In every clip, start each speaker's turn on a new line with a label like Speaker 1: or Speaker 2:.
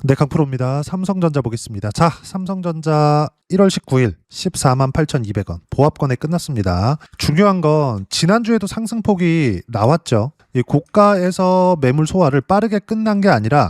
Speaker 1: 네, 강프로입니다. 삼성전자 보겠습니다. 자, 삼성전자 1월 19일 148,200원 보합권에 끝났습니다. 중요한 건 지난주에도 상승폭이 나왔죠. 이 고가에서 매물 소화를 빠르게 끝난 게 아니라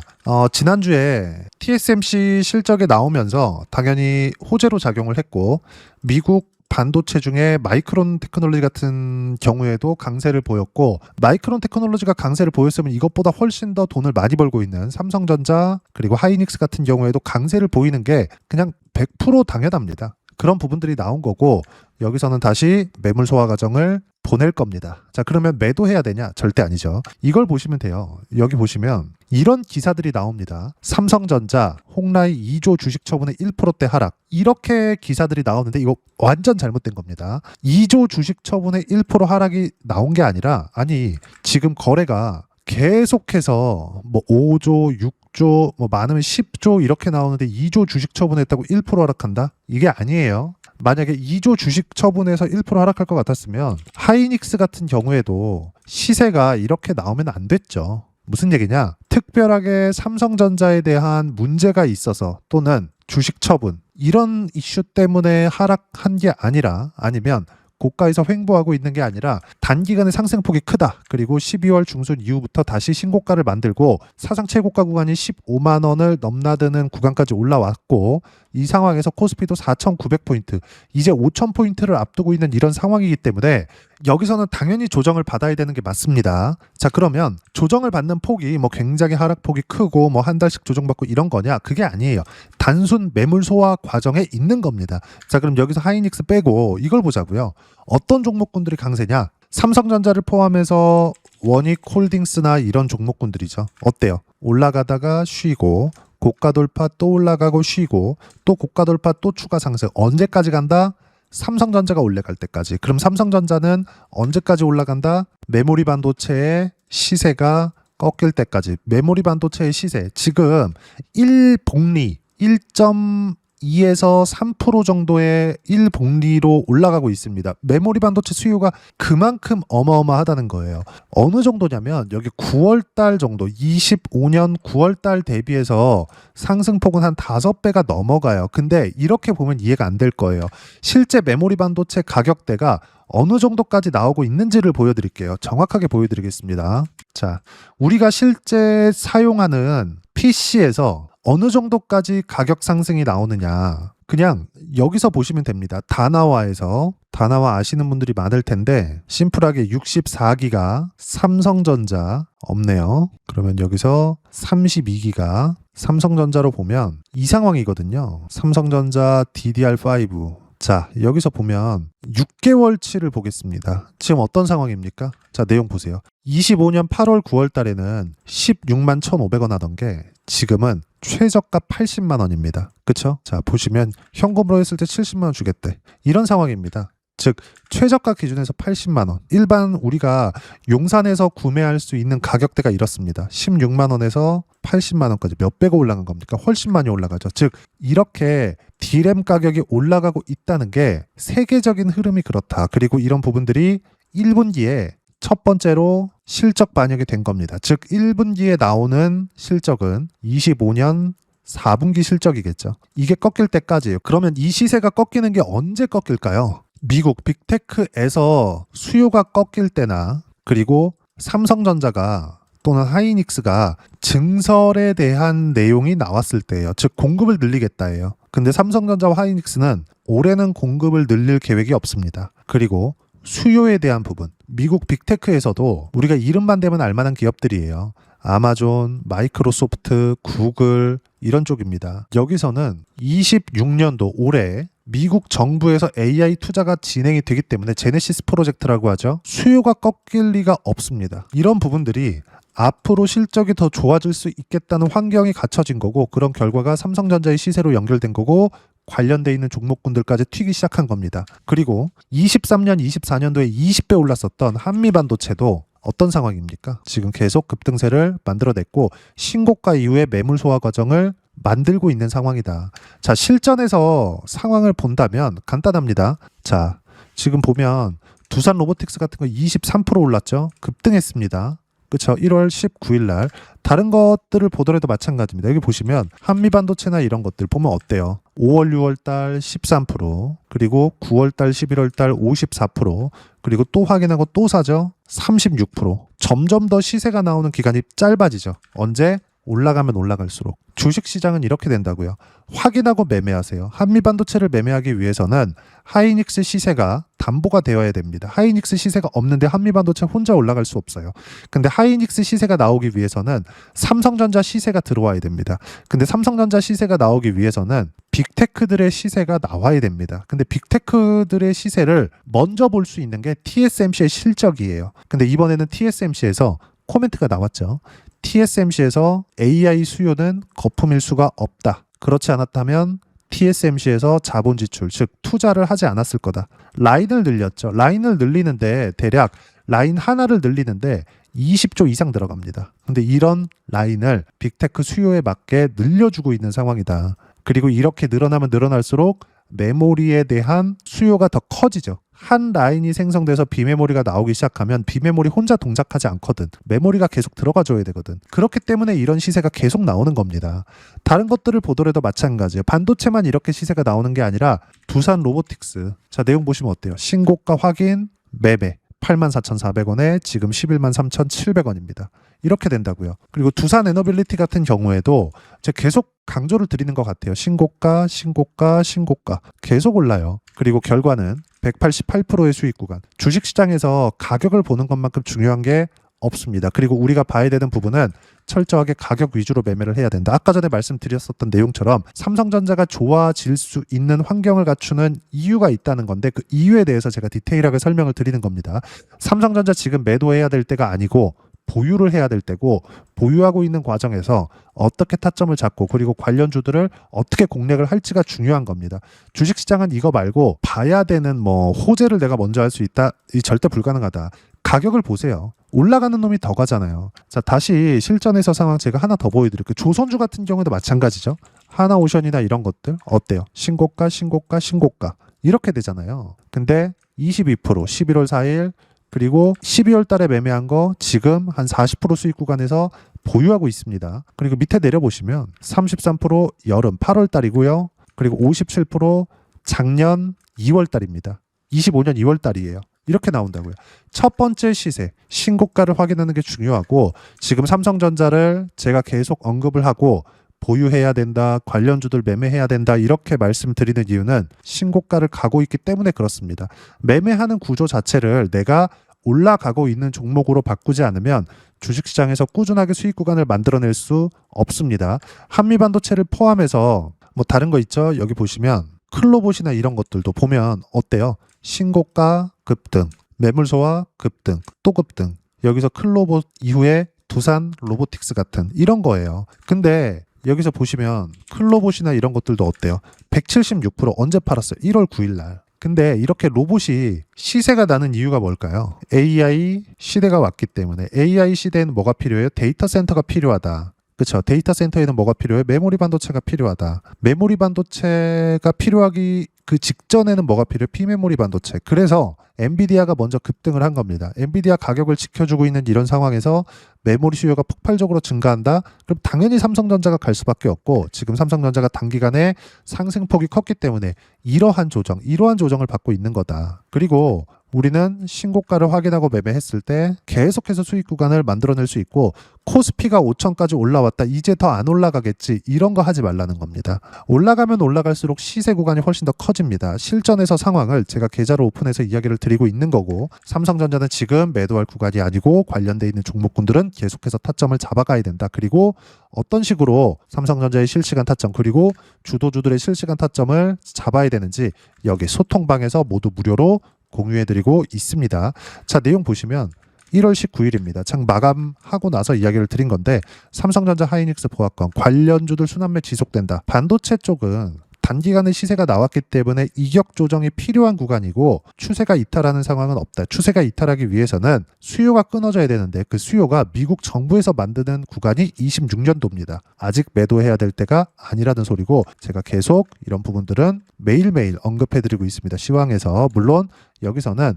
Speaker 1: 지난주에 TSMC 실적이 나오면서 당연히 호재로 작용을 했고 미국 반도체 중에 마이크론 테크놀로지 같은 경우에도 강세를 보였고, 마이크론 테크놀로지가 강세를 보였으면 이것보다 훨씬 더 돈을 많이 벌고 있는 삼성전자 그리고 하이닉스 같은 경우에도 강세를 보이는 게 그냥 100% 당연합니다. 그런 부분들이 나온 거고, 여기서는 다시 매물 소화 과정을 보낼 겁니다. 자, 그러면 매도해야 되냐? 절대 아니죠. 이걸 보시면 돼요. 여기 보시면 이런 기사들이 나옵니다. 삼성전자 홍라이 2조 주식 처분의 1%대 하락, 이렇게 기사들이 나오는데 이거 완전 잘못된 겁니다. 2조 주식 처분의 1% 하락이 나온 게 아니라, 아니 지금 거래가 계속해서 뭐 5조, 6조, 뭐 많으면 10조 이렇게 나오는데 2조 주식 처분했다고 1% 하락한다? 이게 아니에요. 만약에 2조 주식 처분해서 1% 하락할 것 같았으면 하이닉스 같은 경우에도 시세가 이렇게 나오면 안 됐죠. 무슨 얘기냐? 특별하게 삼성전자에 대한 문제가 있어서 또는 주식 처분 이런 이슈 때문에 하락한 게 아니라, 아니면 고가에서 횡보하고 있는 게 아니라 단기간에 상승폭이 크다. 그리고 12월 중순 이후부터 다시 신고가를 만들고 사상 최고가 구간인 15만 원을 넘나드는 구간까지 올라왔고, 이 상황에서 코스피도 4,900포인트, 이제 5,000포인트를 앞두고 있는 이런 상황이기 때문에 여기서는 당연히 조정을 받아야 되는 게 맞습니다. 자, 그러면 조정을 받는 폭이 뭐 굉장히 하락폭이 크고 뭐 한 달씩 조정받고 이런 거냐? 그게 아니에요. 단순 매물 소화 과정에 있는 겁니다. 자, 그럼 여기서 하이닉스 빼고 이걸 보자고요. 어떤 종목군들이 강세냐? 삼성전자를 포함해서 원익홀딩스나 이런 종목군들이죠. 어때요? 올라가다가 쉬고, 고가 돌파 또 올라가고 쉬고, 또 고가 돌파 또 추가 상승. 언제까지 간다? 삼성전자가 올라갈 때까지. 그럼 삼성전자는 언제까지 올라간다? 메모리 반도체의 시세가 꺾일 때까지. 메모리 반도체의 시세 지금 1복리 1.2에서 3% 정도의 1복리로 올라가고 있습니다. 메모리 반도체 수요가 그만큼 어마어마하다는 거예요. 어느 정도냐면 여기 9월달 정도, 25년 9월달 대비해서 상승폭은 한 5배가 넘어가요. 근데 이렇게 보면 이해가 안 될 거예요. 실제 메모리 반도체 가격대가 어느 정도까지 나오고 있는지를 보여드릴게요. 정확하게 보여드리겠습니다. 자, 우리가 실제 사용하는 PC에서 어느 정도까지 가격 상승이 나오느냐, 그냥 여기서 보시면 됩니다. 다나와에서, 다나와 아시는 분들이 많을 텐데 심플하게 64기가 삼성전자 없네요. 그러면 여기서 32기가 삼성전자로 보면 이 상황이거든요. 삼성전자 DDR5. 자, 여기서 보면 6개월치를 보겠습니다. 지금 어떤 상황입니까? 자, 내용 보세요. 25년 8월 9월 달에는 16만 1,500원 하던 게 지금은 최저가 80만 원입니다. 그쵸? 자, 보시면 현금으로 했을 때 70만 원 주겠대. 이런 상황입니다. 즉 최저가 기준에서 80만 원. 일반 우리가 용산에서 구매할 수 있는 가격대가 이렇습니다. 16만 원에서 80만 원까지 몇 배가 올라간 겁니까? 훨씬 많이 올라가죠. 즉 이렇게 D램 가격이 올라가고 있다는 게 세계적인 흐름이 그렇다. 그리고 이런 부분들이 1분기에 첫 번째로 실적 반영이 된 겁니다. 즉 1분기에 나오는 실적은 25년 4분기 실적이겠죠. 이게 꺾일 때까지예요. 그러면 이 시세가 꺾이는 게 언제 꺾일까요? 미국 빅테크에서 수요가 꺾일 때나, 그리고 삼성전자가 또는 하이닉스가 증설에 대한 내용이 나왔을 때예요. 즉 공급을 늘리겠다예요. 근데 삼성전자와 하이닉스는 올해는 공급을 늘릴 계획이 없습니다. 그리고 수요에 대한 부분, 미국 빅테크에서도 우리가 이름만 대면 알만한 기업들이에요. 아마존, 마이크로소프트, 구글 이런 쪽입니다. 여기서는 26년도 올해 미국 정부에서 AI 투자가 진행이 되기 때문에 제네시스 프로젝트라고 하죠. 수요가 꺾일 리가 없습니다. 이런 부분들이 앞으로 실적이 더 좋아질 수 있겠다는 환경이 갖춰진 거고, 그런 결과가 삼성전자의 시세로 연결된 거고 관련돼 있는 종목군들까지 튀기 시작한 겁니다. 그리고 23년, 24년도에 20배 올랐었던 한미반도체도 어떤 상황입니까? 지금 계속 급등세를 만들어냈고 신고가 이후에 매물 소화 과정을 만들고 있는 상황이다. 자, 실전에서 상황을 본다면 간단합니다. 자, 지금 보면 두산 로보틱스 같은 거 23% 올랐죠? 급등했습니다. 그쵸? 1월 19일 날 다른 것들을 보더라도 마찬가지입니다. 여기 보시면 한미반도체나 이런 것들 보면 어때요? 5월, 6월 달 13%, 그리고 9월 달, 11월 달 54%, 그리고 또 확인하고 또 사죠? 36%. 점점 더 시세가 나오는 기간이 짧아지죠. 언제? 올라가면 올라갈수록. 주식시장은 이렇게 된다고요. 확인하고 매매하세요. 한미반도체를 매매하기 위해서는 하이닉스 시세가 담보가 되어야 됩니다. 하이닉스 시세가 없는데 한미반도체 혼자 올라갈 수 없어요. 근데 하이닉스 시세가 나오기 위해서는 삼성전자 시세가 들어와야 됩니다. 근데 삼성전자 시세가 나오기 위해서는 빅테크들의 시세가 나와야 됩니다. 근데 빅테크들의 시세를 먼저 볼 수 있는 게 TSMC의 실적이에요. 근데 이번에는 TSMC에서 코멘트가 나왔죠. TSMC에서 AI 수요는 거품일 수가 없다. 그렇지 않았다면 TSMC에서 자본 지출, 즉 투자를 하지 않았을 거다. 라인을 늘렸죠. 라인을 늘리는데 대략 라인 하나를 늘리는데 20조 이상 들어갑니다. 근데 이런 라인을 빅테크 수요에 맞게 늘려주고 있는 상황이다. 그리고 이렇게 늘어나면 늘어날수록 메모리에 대한 수요가 더 커지죠. 한 라인이 생성돼서 비메모리가 나오기 시작하면 비메모리 혼자 동작하지 않거든. 메모리가 계속 들어가줘야 되거든. 그렇기 때문에 이런 시세가 계속 나오는 겁니다. 다른 것들을 보더라도 마찬가지예요. 반도체만 이렇게 시세가 나오는 게 아니라 두산 로보틱스. 자, 내용 보시면 어때요? 신고가 확인, 매매. 84,400원에 지금 113,700원입니다. 이렇게 된다고요. 그리고 두산 에너빌리티 같은 경우에도 제가 계속 강조를 드리는 것 같아요. 신고가, 신고가, 신고가. 계속 올라요. 그리고 결과는 188%의 수익 구간. 주식시장에서 가격을 보는 것만큼 중요한 게 없습니다. 그리고 우리가 봐야 되는 부분은 철저하게 가격 위주로 매매를 해야 된다. 아까 전에 말씀드렸었던 내용처럼 삼성전자가 좋아질 수 있는 환경을 갖추는 이유가 있다는 건데 그 이유에 대해서 제가 디테일하게 설명을 드리는 겁니다. 삼성전자 지금 매도해야 될 때가 아니고 보유를 해야 될 때고 보유하고 있는 과정에서 어떻게 타점을 잡고 그리고 관련주들을 어떻게 공략을 할지가 중요한 겁니다. 주식시장은 이거 말고 봐야 되는 호재를 내가 먼저 할 수 있다. 이 절대 불가능하다. 가격을 보세요. 올라가는 놈이 더 가잖아요. 자, 다시 실전에서 상황 제가 하나 더 보여드릴게요. 조선주 같은 경우에도 마찬가지죠. 하나오션이나 이런 것들 어때요? 신고가, 신고가, 신고가 이렇게 되잖아요. 근데 22% 11월 4일 그리고 12월 달에 매매한 거 지금 한 40% 수익 구간에서 보유하고 있습니다. 그리고 밑에 내려보시면 33% 여름 8월 달이고요. 그리고 57% 작년 2월 달입니다. 25년 2월 달이에요. 이렇게 나온다고요. 첫 번째 시세, 신고가를 확인하는 게 중요하고 지금 삼성전자를 제가 계속 언급을 하고 보유해야 된다, 관련주들 매매해야 된다 이렇게 말씀드리는 이유는 신고가를 가고 있기 때문에 그렇습니다. 매매하는 구조 자체를 내가 올라가고 있는 종목으로 바꾸지 않으면 주식시장에서 꾸준하게 수익 구간을 만들어낼 수 없습니다. 한미반도체를 포함해서 다른 거 있죠? 여기 보시면 클로봇이나 이런 것들도 보면 어때요? 신고가 급등, 매물소와 급등, 또 급등. 여기서 클로봇 이후에 두산 로보틱스 같은 이런 거예요. 근데 여기서 보시면 클로봇이나 이런 것들도 어때요? 176% 언제 팔았어요? 1월 9일 날. 근데 이렇게 로봇이 시세가 나는 이유가 뭘까요? AI 시대가 왔기 때문에. AI 시대에는 뭐가 필요해요? 데이터 센터가 필요하다. 그렇죠. 데이터 센터에는 뭐가 필요해? 메모리 반도체가 필요하다. 메모리 반도체가 필요하기 그 직전에는 뭐가 필요해? 비메모리 반도체. 그래서 엔비디아가 먼저 급등을 한 겁니다. 엔비디아 가격을 지켜주고 있는 이런 상황에서 메모리 수요가 폭발적으로 증가한다? 그럼 당연히 삼성전자가 갈 수밖에 없고 지금 삼성전자가 단기간에 상승폭이 컸기 때문에 이러한 조정을 받고 있는 거다. 그리고 우리는 신고가를 확인하고 매매했을 때 계속해서 수익 구간을 만들어낼 수 있고 코스피가 5천까지 올라왔다. 이제 더 안 올라가겠지. 이런 거 하지 말라는 겁니다. 올라가면 올라갈수록 시세 구간이 훨씬 더 커집니다. 실전에서 상황을 제가 계좌를 오픈해서 이야기를 드리고 있는 거고 삼성전자는 지금 매도할 구간이 아니고 관련돼 있는 종목군들은 계속해서 타점을 잡아가야 된다. 그리고 어떤 식으로 삼성전자의 실시간 타점 그리고 주도주들의 실시간 타점을 잡아야 되는지 여기 소통방에서 모두 무료로 공유해드리고 있습니다. 자, 내용 보시면 1월 19일입니다. 장 마감하고 나서 이야기를 드린 건데 삼성전자 하이닉스 보합권 관련주들 순환매 지속된다. 반도체 쪽은 단기간에 시세가 나왔기 때문에 이격 조정이 필요한 구간이고 추세가 이탈하는 상황은 없다. 추세가 이탈하기 위해서는 수요가 끊어져야 되는데 그 수요가 미국 정부에서 만드는 구간이 26년도입니다. 아직 매도해야 될 때가 아니라는 소리고 제가 계속 이런 부분들은 매일매일 언급해드리고 있습니다. 시황에서. 물론 여기서는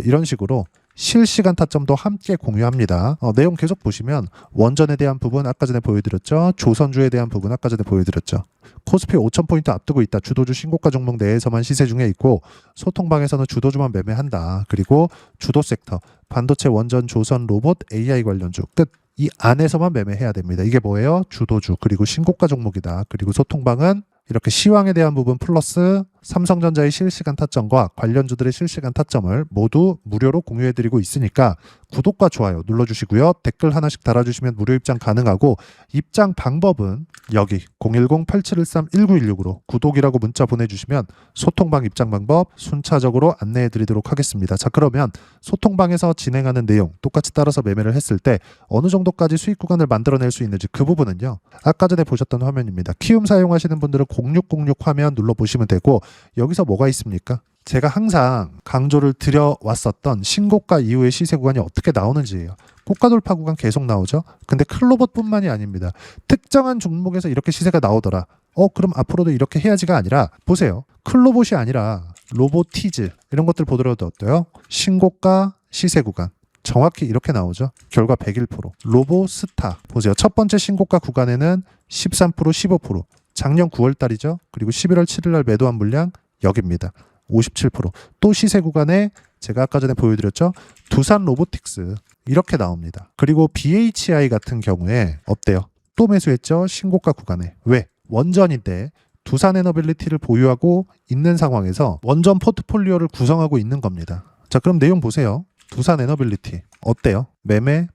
Speaker 1: 이런 식으로 실시간 타점도 함께 공유합니다. 내용 계속 보시면 원전에 대한 부분 아까 전에 보여드렸죠. 조선주에 대한 부분 아까 전에 보여드렸죠. 코스피 5,000포인트 앞두고 있다. 주도주 신고가 종목 내에서만 시세 중에 있고 소통방에서는 주도주만 매매한다. 그리고 주도 섹터 반도체, 원전, 조선, 로봇, AI 관련주 끝. 이 안에서만 매매해야 됩니다. 이게 뭐예요? 주도주 그리고 신고가 종목이다. 그리고 소통방은 이렇게 시황에 대한 부분 플러스 삼성전자의 실시간 타점과 관련주들의 실시간 타점을 모두 무료로 공유해드리고 있으니까 구독과 좋아요 눌러주시고요. 댓글 하나씩 달아주시면 무료 입장 가능하고 입장 방법은 여기 010-8713-1916으로 구독이라고 문자 보내주시면 소통방 입장 방법 순차적으로 안내해드리도록 하겠습니다. 자, 그러면 소통방에서 진행하는 내용 똑같이 따라서 매매를 했을 때 어느 정도까지 수익 구간을 만들어낼 수 있는지 그 부분은요. 아까 전에 보셨던 화면입니다. 키움 사용하시는 분들은 0606 화면 눌러보시면 되고 여기서 뭐가 있습니까? 제가 항상 강조를 드려왔었던 신고가 이후의 시세 구간이 어떻게 나오는지예요. 고가 돌파 구간 계속 나오죠. 근데 클로봇뿐만이 아닙니다. 특정한 종목에서 이렇게 시세가 나오더라. 그럼 앞으로도 이렇게 해야지가 아니라 보세요. 클로봇이 아니라 로보티즈 이런 것들 보더라도 어때요? 신고가 시세 구간 정확히 이렇게 나오죠. 결과 101%. 로보스타 보세요. 첫 번째 신고가 구간에는 13%, 15%. 작년 9월 달이죠. 그리고 11월 7일 날 매도한 물량 여기입니다. 57%. 또 시세 구간에 제가 아까 전에 보여드렸죠. 두산 로보틱스 이렇게 나옵니다. 그리고 BHI 같은 경우에 어때요? 또 매수했죠. 신고가 구간에. 왜? 원전인데 두산 에너빌리티를 보유하고 있는 상황에서 원전 포트폴리오를 구성하고 있는 겁니다. 자, 그럼 내용 보세요. 두산 에너빌리티 어때요? 매매.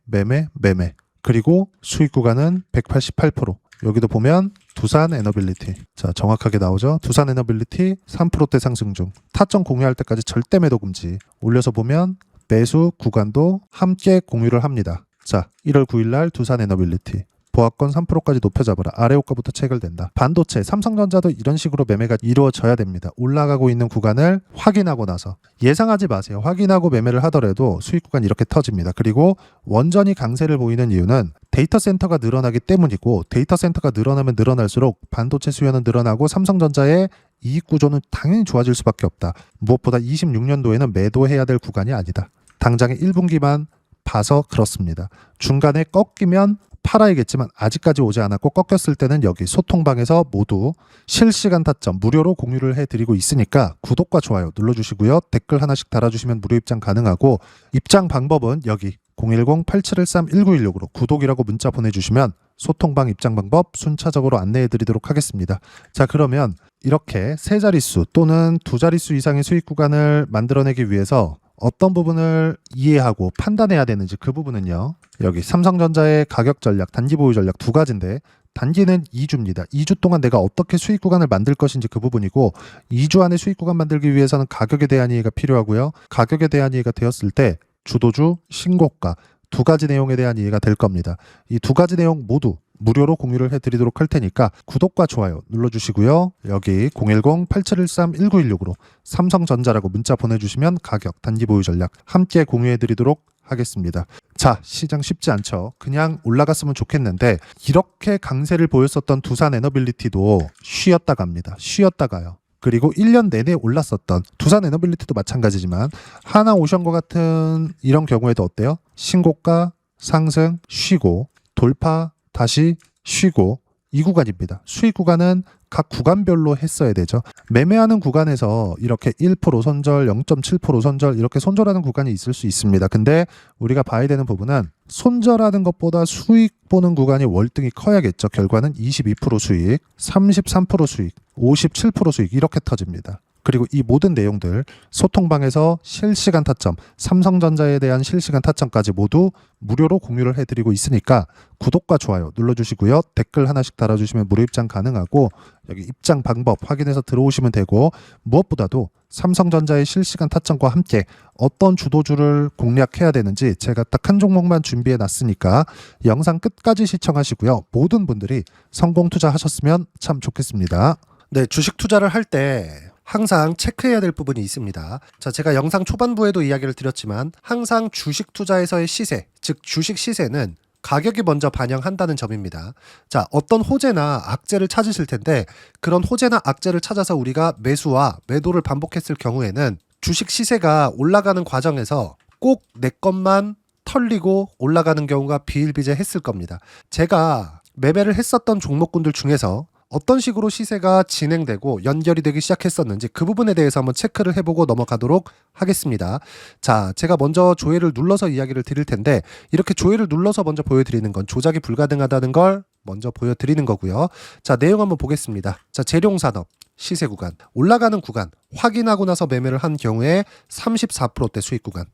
Speaker 1: 그리고 수익 구간은 188%. 여기도 보면 두산 에너빌리티. 자, 정확하게 나오죠. 두산 에너빌리티 3%대 상승 중. 타점 공유할 때까지 절대 매도 금지. 올려서 보면 매수 구간도 함께 공유를 합니다. 자, 1월 9일 날 두산 에너빌리티. 보합권 3%까지 높여잡아라. 아래 호가부터 체결된다. 반도체, 삼성전자도 이런 식으로 매매가 이루어져야 됩니다. 올라가고 있는 구간을 확인하고 나서 예상하지 마세요. 확인하고 매매를 하더라도 수익 구간 이렇게 터집니다. 그리고 원전이 강세를 보이는 이유는 데이터 센터가 늘어나기 때문이고 데이터 센터가 늘어나면 늘어날수록 반도체 수요는 늘어나고 삼성전자의 이익 구조는 당연히 좋아질 수밖에 없다. 무엇보다 26년도에는 매도해야 될 구간이 아니다. 당장의 1분기만 봐서 그렇습니다. 중간에 꺾이면 팔아야겠지만 아직까지 오지 않았고 꺾였을 때는 여기 소통방에서 모두 실시간 타점 무료로 공유를 해드리고 있으니까 구독과 좋아요 눌러주시고요. 댓글 하나씩 달아주시면 무료 입장 가능하고 입장 방법은 여기 010-8713-1916으로 구독이라고 문자 보내주시면 소통방 입장 방법 순차적으로 안내해드리도록 하겠습니다. 자, 그러면 이렇게 세 자릿수 또는 두 자릿수 이상의 수익 구간을 만들어내기 위해서 어떤 부분을 이해하고 판단해야 되는지 그 부분은요. 여기 삼성전자의 가격 전략, 단기 보유 전략 두 가지인데 단기는 2주입니다. 2주 동안 내가 어떻게 수익 구간을 만들 것인지 그 부분이고 2주 안에 수익 구간 만들기 위해서는 가격에 대한 이해가 필요하고요. 가격에 대한 이해가 되었을 때 주도주, 신고가 두 가지 내용에 대한 이해가 될 겁니다. 이 두 가지 내용 모두 무료로 공유를 해드리도록 할 테니까 구독과 좋아요 눌러주시고요. 여기 010-8713-1916으로 삼성전자라고 문자 보내주시면 가격, 단기 보유 전략 함께 공유해드리도록 하겠습니다. 자, 시장 쉽지 않죠. 그냥 올라갔으면 좋겠는데 이렇게 강세를 보였었던 두산 에너빌리티도 쉬었다 갑니다. 쉬었다 가요. 그리고 1년 내내 올랐었던 두산 에너빌리티도 마찬가지지만 하나오션과 같은 이런 경우에도 어때요? 신고가 상승 쉬고 돌파 다시 쉬고 이 구간입니다. 수익 구간은 각 구간별로 했어야 되죠. 매매하는 구간에서 이렇게 1% 손절, 0.7% 손절 이렇게 손절하는 구간이 있을 수 있습니다. 근데 우리가 봐야 되는 부분은 손절하는 것보다 수익 보는 구간이 월등히 커야겠죠. 결과는 22% 수익, 33% 수익, 57% 수익 이렇게 터집니다. 그리고 이 모든 내용들 소통방에서 실시간 타점, 삼성전자에 대한 실시간 타점까지 모두 무료로 공유를 해드리고 있으니까 구독과 좋아요 눌러주시고요. 댓글 하나씩 달아주시면 무료 입장 가능하고 여기 입장 방법 확인해서 들어오시면 되고 무엇보다도 삼성전자의 실시간 타점과 함께 어떤 주도주를 공략해야 되는지 제가 딱 한 종목만 준비해 놨으니까 영상 끝까지 시청하시고요. 모든 분들이 성공 투자하셨으면 참 좋겠습니다. 네, 주식 투자를 할 때 항상 체크해야 될 부분이 있습니다. 자, 제가 영상 초반부에도 이야기를 드렸지만 항상 주식 투자에서의 시세, 즉 주식 시세는 가격이 먼저 반영한다는 점입니다. 자, 어떤 호재나 악재를 찾으실 텐데 그런 호재나 악재를 찾아서 우리가 매수와 매도를 반복했을 경우에는 주식 시세가 올라가는 과정에서 꼭 내 것만 털리고 올라가는 경우가 비일비재했을 겁니다. 제가 매매를 했었던 종목군들 중에서 어떤 식으로 시세가 진행되고 연결이 되기 시작했었는지 그 부분에 대해서 한번 체크를 해보고 넘어가도록 하겠습니다. 자, 제가 먼저 조회를 눌러서 이야기를 드릴 텐데 이렇게 조회를 눌러서 먼저 보여드리는 건 조작이 불가능하다는 걸 먼저 보여드리는 거고요. 자, 내용 한번 보겠습니다. 자, 재룡산업 시세 구간, 올라가는 구간 확인하고 나서 매매를 한 경우에 34%대 수익 구간.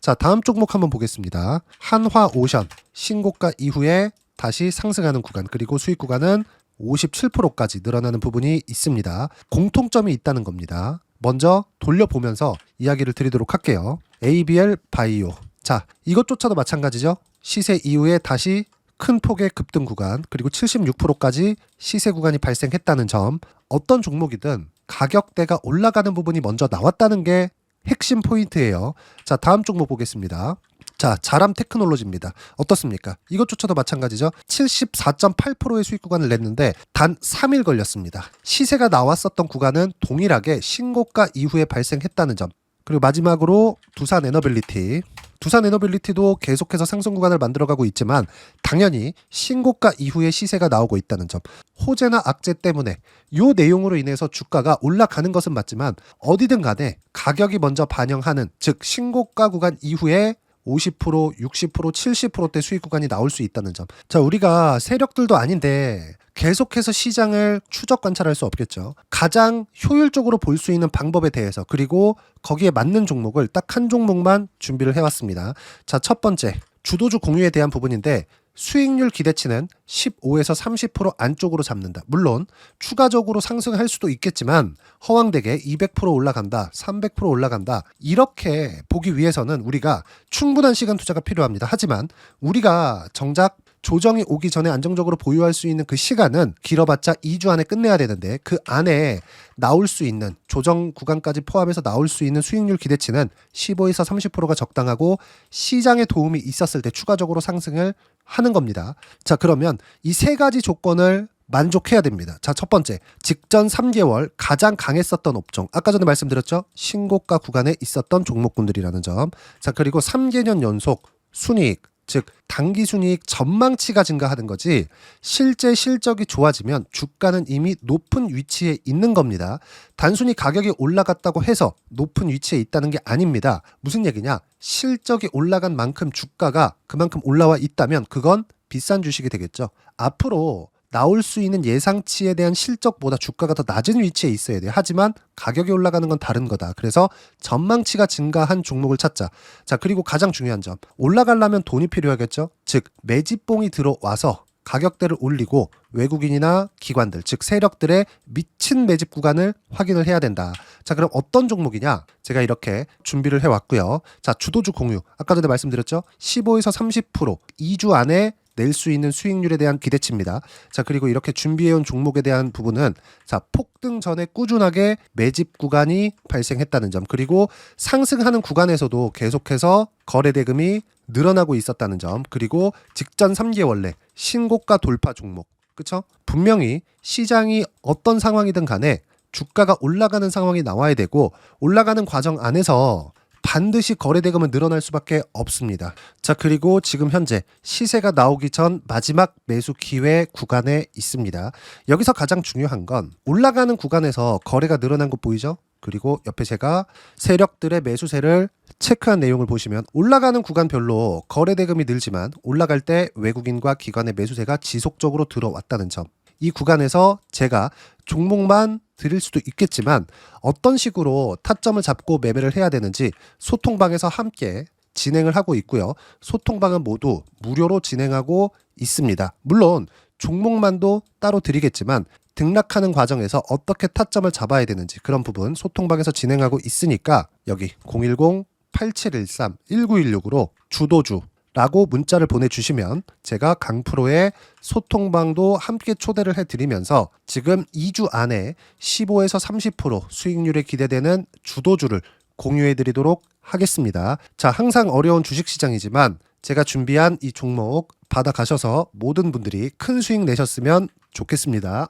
Speaker 1: 자, 다음 종목 한번 보겠습니다. 한화오션 신고가 이후에 다시 상승하는 구간, 그리고 수익 구간은 57%까지 늘어나는 부분이 있습니다. 공통점이 있다는 겁니다. 먼저 돌려보면서 이야기를 드리도록 할게요. ABL 바이오. 자, 이것조차도 마찬가지죠. 시세 이후에 다시 큰 폭의 급등 구간, 그리고 76%까지 시세 구간이 발생했다는 점. 어떤 종목이든 가격대가 올라가는 부분이 먼저 나왔다는 게 핵심 포인트예요. 자, 다음 종목 보겠습니다. 자, 자람 테크놀로지입니다. 어떻습니까? 이것조차도 마찬가지죠. 74.8%의 수익 구간을 냈는데 단 3일 걸렸습니다. 시세가 나왔었던 구간은 동일하게 신고가 이후에 발생했다는 점. 그리고 마지막으로 두산 에너빌리티. 두산 에너빌리티도 계속해서 상승 구간을 만들어가고 있지만 당연히 신고가 이후에 시세가 나오고 있다는 점. 호재나 악재 때문에 이 내용으로 인해서 주가가 올라가는 것은 맞지만 어디든 간에 가격이 먼저 반영하는, 즉 신고가 구간 이후에 50%, 60%, 70%대 수익 구간이 나올 수 있다는 점. 자, 우리가 세력들도 아닌데 계속해서 시장을 추적 관찰할 수 없겠죠. 가장 효율적으로 볼 수 있는 방법에 대해서, 그리고 거기에 맞는 종목을 딱 한 종목만 준비를 해왔습니다. 자, 첫 번째 주도주 공유에 대한 부분인데 수익률 기대치는 15에서 30% 안쪽으로 잡는다. 물론 추가적으로 상승할 수도 있겠지만 허황되게 200% 올라간다, 300% 올라간다, 이렇게 보기 위해서는 우리가 충분한 시간 투자가 필요합니다. 하지만 우리가 정작 조정이 오기 전에 안정적으로 보유할 수 있는 그 시간은 길어봤자 2주 안에 끝내야 되는데 그 안에 나올 수 있는, 조정 구간까지 포함해서 나올 수 있는 수익률 기대치는 15에서 30%가 적당하고 시장에 도움이 있었을 때 추가적으로 상승을 하는 겁니다. 자, 그러면 이 세 가지 조건을 만족해야 됩니다. 자, 첫 번째, 직전 3개월 가장 강했었던 업종. 아까 전에 말씀드렸죠? 신고가 구간에 있었던 종목군들이라는 점. 자, 그리고 3개년 연속 순이익, 즉 단기 순이익 전망치가 증가하는 거지 실제 실적이 좋아지면 주가는 이미 높은 위치에 있는 겁니다. 단순히 가격이 올라갔다고 해서 높은 위치에 있다는 게 아닙니다. 무슨 얘기냐? 실적이 올라간 만큼 주가가 그만큼 올라와 있다면 그건 비싼 주식이 되겠죠. 앞으로 나올 수 있는 예상치에 대한 실적보다 주가가 더 낮은 위치에 있어야 돼요. 하지만 가격이 올라가는 건 다른 거다. 그래서 전망치가 증가한 종목을 찾자. 자, 그리고 가장 중요한 점. 올라가려면 돈이 필요하겠죠. 즉 매집봉이 들어와서 가격대를 올리고 외국인이나 기관들, 즉 세력들의 미친 매집 구간을 확인을 해야 된다. 자, 그럼 어떤 종목이냐? 제가 이렇게 준비를 해왔고요. 자, 주도주 공유. 아까 전에 말씀드렸죠. 15에서 30% 2주 안에 낼 수 있는 수익률에 대한 기대치입니다. 자, 그리고 이렇게 준비해온 종목에 대한 부분은 자, 폭등 전에 꾸준하게 매집 구간이 발생했다는 점, 그리고 상승하는 구간에서도 계속해서 거래 대금이 늘어나고 있었다는 점, 그리고 직전 3개월 내 신고가 돌파 종목. 그쵸? 분명히 시장이 어떤 상황이든 간에 주가가 올라가는 상황이 나와야 되고 올라가는 과정 안에서 반드시 거래 대금은 늘어날 수밖에 없습니다. 자, 그리고 지금 현재 시세가 나오기 전 마지막 매수 기회 구간에 있습니다. 여기서 가장 중요한 건 올라가는 구간에서 거래가 늘어난 거 보이죠? 그리고 옆에 제가 세력들의 매수세를 체크한 내용을 보시면 올라가는 구간별로 거래 대금이 늘지만 올라갈 때 외국인과 기관의 매수세가 지속적으로 들어왔다는 점. 이 구간에서 제가 종목만 드릴 수도 있겠지만 어떤 식으로 타점을 잡고 매매를 해야 되는지 소통방에서 함께 진행을 하고 있고요. 소통방은 모두 무료로 진행하고 있습니다. 물론 종목만도 따로 드리겠지만 등락하는 과정에서 어떻게 타점을 잡아야 되는지 그런 부분 소통방에서 진행하고 있으니까 여기 010-8713-1916으로 주도주 라고 문자를 보내주시면 제가 강프로의 소통방도 함께 초대를 해드리면서 지금 2주 안에 15에서 30% 수익률에 기대되는 주도주를 공유해드리도록 하겠습니다. 자, 항상 어려운 주식시장이지만 제가 준비한 이 종목 받아가셔서 모든 분들이 큰 수익 내셨으면 좋겠습니다.